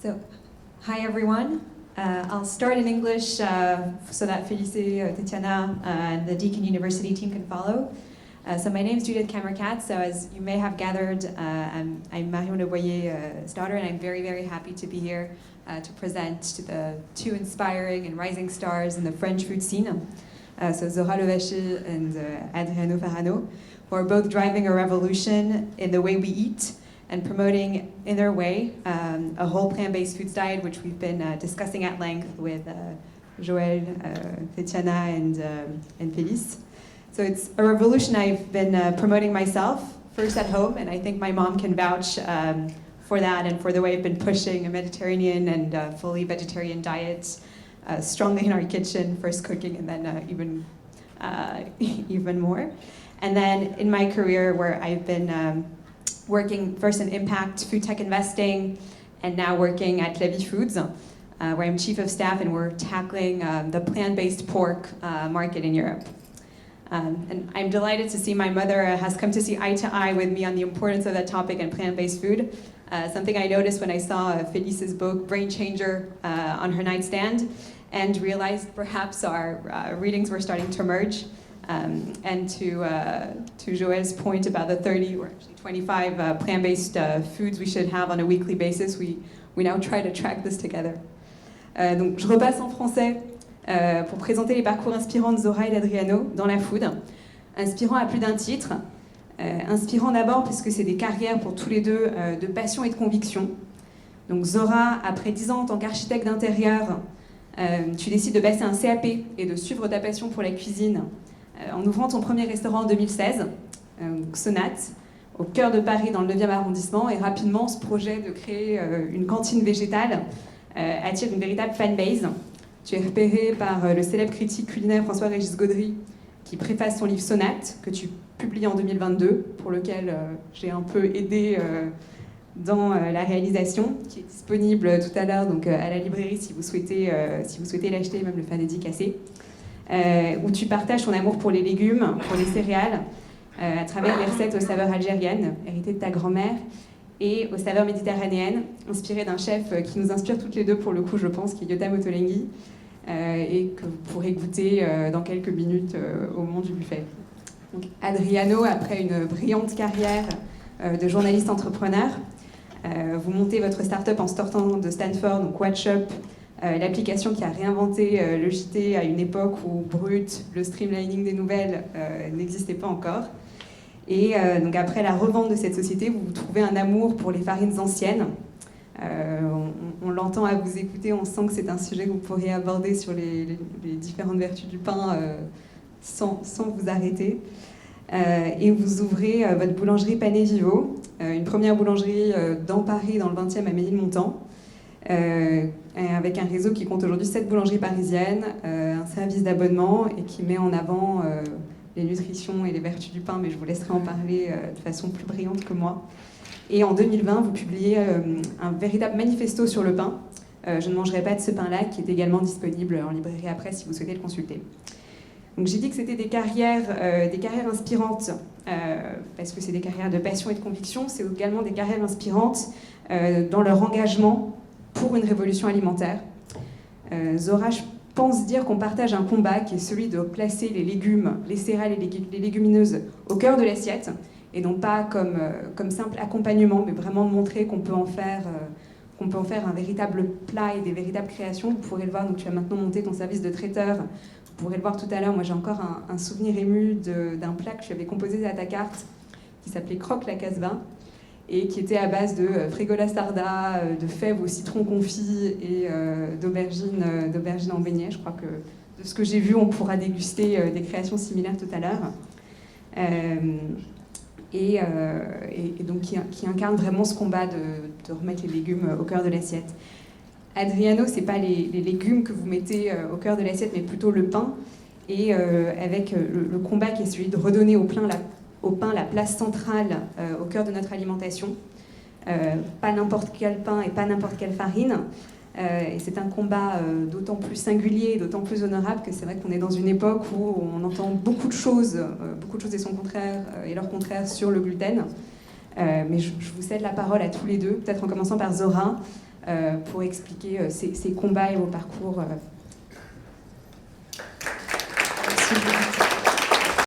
So, hi everyone. I'll start in English so that Felice, Tatiana, and the Deakin University team can follow. So my name is Judith Kammerkat. So as you may have gathered, I'm Marion Leboyer's daughter, and I'm very, very happy to be here to present to the two inspiring and rising stars in the French food scene. So Zora Levachi and Adriano Farano, who are both driving a revolution in the way we eat and promoting in their way a whole plant-based foods diet, which we've been discussing at length with Joël, Tatiana, and Felice. So it's a revolution I've been promoting myself, first at home, and I think my mom can vouch for that and for the way I've been pushing a Mediterranean and fully vegetarian diet strongly in our kitchen, first cooking and then even more. And then in my career, where I've been working first in impact food tech investing, and now working at Levy Foods, where I'm chief of staff, and we're tackling the plant-based pork market in Europe. And I'm delighted to see my mother has come to see eye to eye with me on the importance of that topic and plant-based food. Something I noticed when I saw Felice's book, Brain Changer, on her nightstand, and realized perhaps our readings were starting to merge. And to Joël's point about the 30 or actually 25 plant-based foods we should have on a weekly basis, we now try to track this together. Donc je repasse en français pour présenter les parcours inspirants de Zora et d'Adriano dans la food. Inspirant à plus d'un titre. Inspirant d'abord parce que c'est des carrières pour tous les deux de passion et de conviction. Donc Zora, après 10 ans en tant qu'architecte d'intérieur, tu décides de passer un CAP et de suivre ta passion pour la cuisine en ouvrant ton premier restaurant en 2016, Sonate, au cœur de Paris dans le 9e arrondissement. Et rapidement, ce projet de créer une cantine végétale attire une véritable fanbase. Tu es repéré par le célèbre critique culinaire François-Régis Gaudry, qui préface son livre Sonate, que tu publies en 2022, pour lequel j'ai un peu aidé dans la réalisation, qui est disponible tout à l'heure donc, à la librairie si vous souhaitez l'acheter, même le faire dédicacer. Où tu partages ton amour pour les légumes, pour les céréales, à travers les recettes aux saveurs algériennes, héritées de ta grand-mère, et aux saveurs méditerranéennes, inspirées d'un chef qui nous inspire toutes les deux pour le coup, je pense, qui est Yotam Ottolenghi, et que vous pourrez goûter dans quelques minutes au moment du buffet. Donc, Adriano, après une brillante carrière de journaliste entrepreneur, vous montez votre start-up en sortant de Stanford, donc WatchUp, l'application qui a réinventé le JT à une époque où Brut, le streamlining des nouvelles n'existait pas encore. Et donc après la revente de cette société, vous trouvez un amour pour les farines anciennes. On l'entend à vous écouter, on sent que c'est un sujet que vous pourriez aborder sur les différentes vertus du pain sans vous arrêter. Et vous ouvrez votre boulangerie Pané Vivo, une première boulangerie dans Paris, dans le 20e à Ménilmontant. Avec un réseau qui compte aujourd'hui 7 boulangeries parisiennes, un service d'abonnement et qui met en avant les nutritions et les vertus du pain, mais je vous laisserai en parler de façon plus brillante que moi. Et en 2020, vous publiez un véritable manifesto sur le pain, Je ne mangerai pas de ce pain-là, qui est également disponible en librairie après si vous souhaitez le consulter. Donc j'ai dit que c'était des carrières inspirantes, parce que c'est des carrières de passion et de conviction, c'est également des carrières inspirantes dans leur engagement pour une révolution alimentaire. Zora, je pense dire qu'on partage un combat qui est celui de placer les légumes, les céréales et les légumineuses au cœur de l'assiette, et non pas comme simple accompagnement, mais vraiment de montrer qu'on peut en faire un véritable plat et des véritables créations. Vous pourrez le voir, donc tu as maintenant monté ton service de traiteur. Vous pourrez le voir tout à l'heure, moi j'ai encore un souvenir ému d'un plat que tu avais composé à ta carte, qui s'appelait Croque la Casbah, et qui était à base de frigola sarda, de fèves au citron confit et d'aubergines en beignet. Je crois que de ce que j'ai vu, on pourra déguster des créations similaires tout à l'heure. Et donc qui incarne vraiment ce combat de remettre les légumes au cœur de l'assiette. Adriano, c'est pas les légumes que vous mettez au cœur de l'assiette, mais plutôt le pain, et avec le combat qui est celui de redonner au pain la place centrale au cœur de notre alimentation. Pas n'importe quel pain et pas n'importe quelle farine. Et c'est un combat d'autant plus singulier, d'autant plus honorable que c'est vrai qu'on est dans une époque où on entend beaucoup de choses et son contraire et leur contraire sur le gluten. Mais je vous cède la parole à tous les deux, peut-être en commençant par Zora. pour expliquer ces combats et vos parcours. Merci beaucoup.